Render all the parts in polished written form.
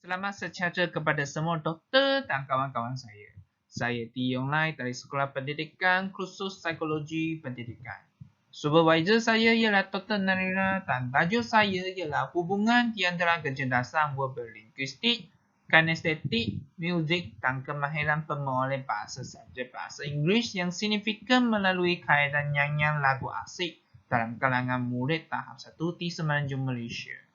Selamat sejahtera kepada semua doktor dan kawan-kawan saya. Saya T. Yong Lai dari Sekolah Pendidikan Khusus Psikologi Pendidikan. Supervisor saya ialah Dr. Narira dan tajuk saya ialah hubungan di antara kecerdasan verbal linguistik, kinestetik, muzik dan kemahiran pemoleh bahasa subjek bahasa Inggeris yang signifikan melalui kaitan nyanyian lagu asing dalam kalangan murid tahap 1 di semenanjung Malaysia.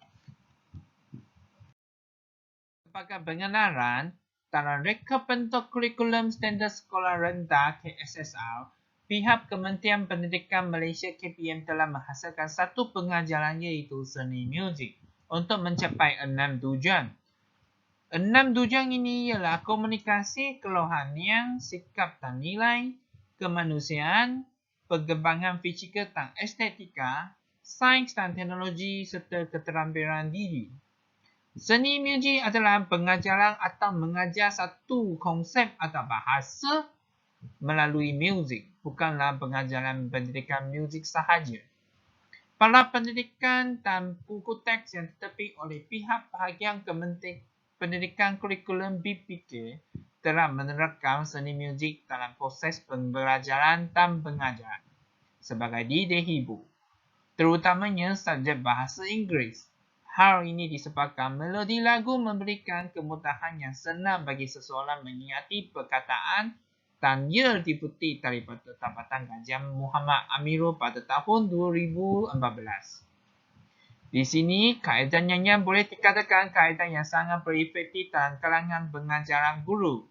Sebagai pengenalan, dalam reka bentuk kurikulum standard sekolah rendah KSSR, pihak Kementerian Pendidikan Malaysia KPM telah menghasilkan satu pengajaran iaitu seni muzik untuk mencapai 6 tujuan. 6 tujuan ini ialah komunikasi, kerohanian, sikap dan nilai, kemanusiaan, pengembangan fizikal dan estetika, sains dan teknologi serta keterampilan diri. Seni muzik adalah pengajaran atau mengajar satu konsep atau bahasa melalui muzik, bukanlah pengajaran pendidikan muzik sahaja. Para pendidikan dan buku teks yang diterbit oleh pihak bahagian Kementerian Pendidikan Kurikulum BPK telah menerapkan seni muzik dalam proses pembelajaran dan pengajaran sebagai didahulu, terutamanya subjek bahasa Inggeris. Hal ini disebabkan melodi lagu memberikan kemudahan yang senang bagi seseorang mengingati perkataan dan ia diputik daripada Tempatan Kajian Muhammad Amirul pada tahun 2014. Di sini, kaedah nyanyian boleh dikatakan kaedah yang sangat berefektif dalam kalangan pengajaran guru.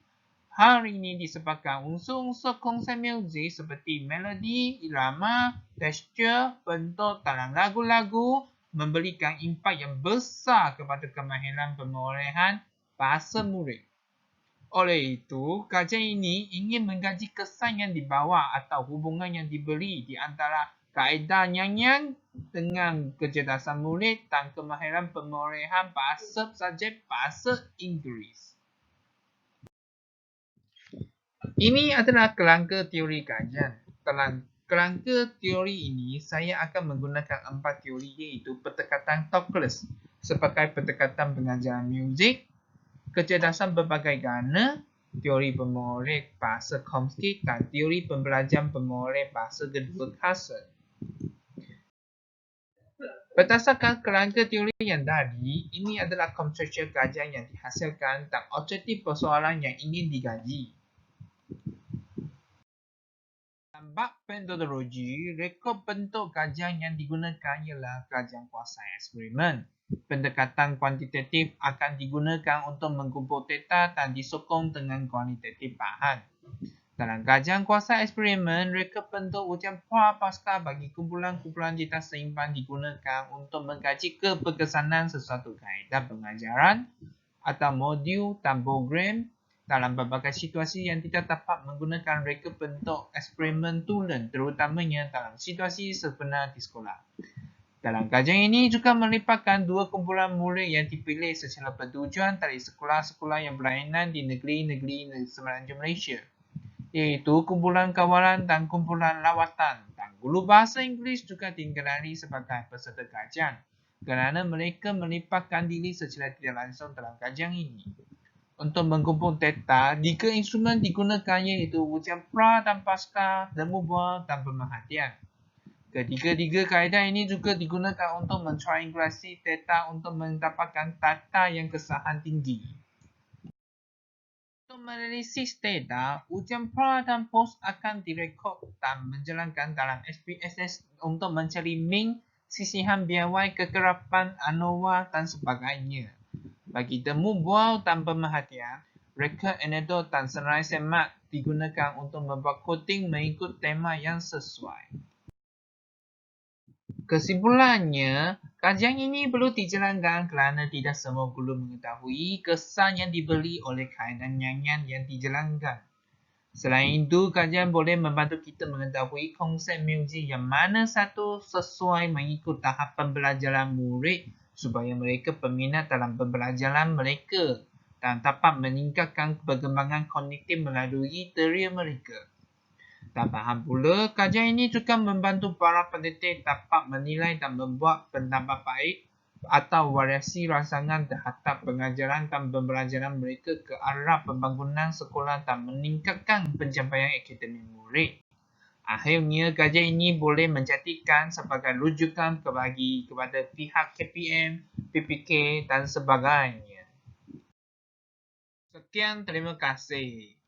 Hal ini disebabkan unsur-unsur konsep muzik seperti melodi, irama, tekstur, bentuk dalam lagu-lagu memberikan impak yang besar kepada kemahiran pemolehan bahasa murid. Oleh itu, kajian ini ingin mengkaji kesan yang dibawa atau hubungan yang diberi di antara kaedah nyanyian dengan kecerdasan murid dan kemahiran pemolehan bahasa subjek bahasa Inggeris. Ini adalah kerangka teori kajian. Dalam kerangka teori ini, saya akan menggunakan 4 teori iaitu pendekatan Toklas sebagai pendekatan pengajaran muzik, kecerdasan berbagai gana, teori pemoleh bahasa Chomsky dan teori pembelajaran pemoleh bahasa kedua Carson. Berdasarkan kerangka teori yang tadi, ini adalah konseptual kajian yang dihasilkan dan objektif persoalan yang ingin dikaji. Dalam bab metodologi, rekod bentuk kajian yang digunakan ialah kajian kuasa eksperimen. Pendekatan kuantitatif akan digunakan untuk mengumpul data dan disokong dengan kualitatif bahan. Dalam kajian kuasa eksperimen, rekod bentuk ujian pra-pasca bagi kumpulan-kumpulan data seimbang digunakan untuk mengkaji keberkesanan sesuatu kaedah pengajaran atau modul dan program dalam berbagai situasi yang tidak dapat menggunakan reka bentuk eksperimen tulen, terutamanya dalam situasi sebenar di sekolah. Dalam kajian ini juga melibatkan dua kumpulan murid yang dipilih secara bertujuan dari sekolah-sekolah yang berlainan di negeri-negeri semenanjung Malaysia, iaitu kumpulan kawalan dan kumpulan lawatan, dan guru bahasa Inggeris juga dikenali sebagai peserta kajian kerana mereka melibatkan diri secara tidak langsung dalam kajian ini. Untuk mengumpul data, 3 instrumen digunakan iaitu ujian pra dan pasca, temu bual dan pemerhatian. Ketiga-tiga kaedah ini juga digunakan untuk mentriangulasi data untuk mendapatkan data yang kesahihan tinggi. Untuk menganalisis data, ujian pra dan post akan direkod dan menjalankan dalam SPSS untuk mencari mean, sisihan biawai, kekerapan, ANOVA dan sebagainya. Bagi temu bual dan pemerhatian, rekod anekdot dan senarai semak digunakan untuk membuat coding mengikut tema yang sesuai. Kesimpulannya, kajian ini perlu dijalankan kerana tidak semua guru mengetahui kesan yang diberi oleh kaedah nyanyian yang dijalankan. Selain itu, kajian boleh membantu kita mengetahui konsep muzik yang mana satu sesuai mengikut tahap pembelajaran murid supaya mereka berminat dalam pembelajaran mereka dan dapat meningkatkan perkembangan kognitif melalui teria mereka. Tambahan pula, kajian ini juga membantu para pendidik dapat menilai dan membuat pendapat baik atau variasi rangsangan terhadap pengajaran dan pembelajaran mereka ke arah pembangunan sekolah dan meningkatkan pencapaian akademik murid. Akhirnya, kajian ini boleh menjadikan sebagai rujukan kepada pihak KPM, PPK dan sebagainya. Sekian, terima kasih.